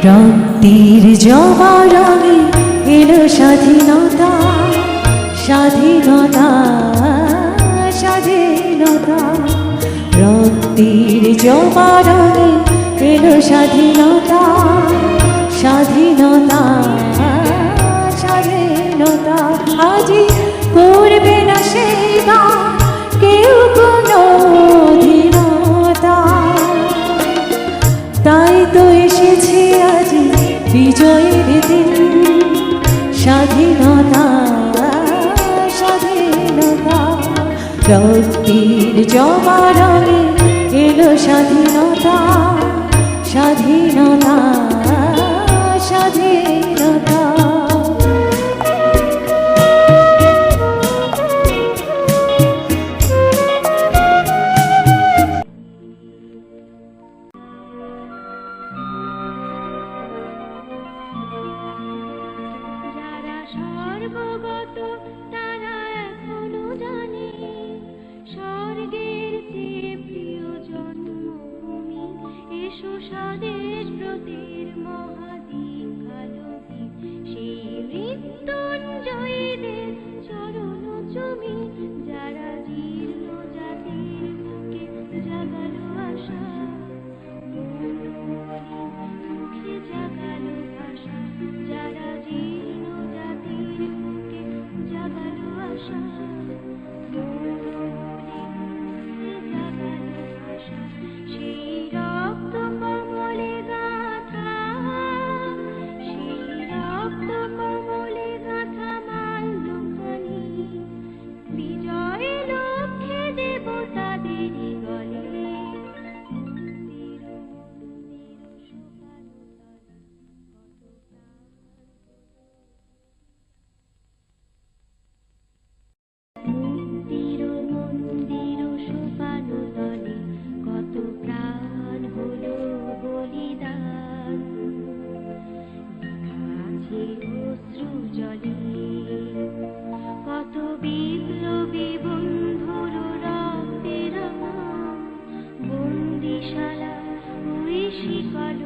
রক্তির জবা রঙে এলো স্বাধীনতা, স্বাধীনতা, স্বাধীনতা। রক্তির জবা রঙে এলো স্বাধীনতা, স্বাধীনতা, স্বাধীনতা। আজি করবে না সেই গান কেউ কোনো অধীনতা, তাই তো এসেছে আজি বিজয়ের দিন। স্বাধীনতা, স্বাধীনতা। রক্তির জবা রঙে এলো স্বাধীনতা, স্বাধীনতা, স্বাধীনতা। সর্বগত তারা এখনো জানে স্বর্গের চেয়ে প্রিয় জন্মভূমি। এসো স্বদেশ ব্রতের মহাদীক্ষালোকে, সেই মৃত্যুঞ্জয়ীদের চরণ চুমি। যারা জীর্ণ জাতির বুকে জাগালো আশা, মুখে জাগালো ভাষা। যারা জীর্ণ জাতির বুকে জাগালো আশা, জাগালো ভাষা। সেই রক্ত কমলে গাঁথা, সেই রক্ত কমলে গাঁথা মাল্যখানি। বিজয় লক্ষ্যে দেব তাদের গলে, মন্দির মন্দির সোপানো তলে কত প্রাণ হলো বলিদান। লেখা আছে অশ্রু জলে কত বিপ্লবী বন্ধুর রক্তের নাম। বন্দিশালা ওই শিকল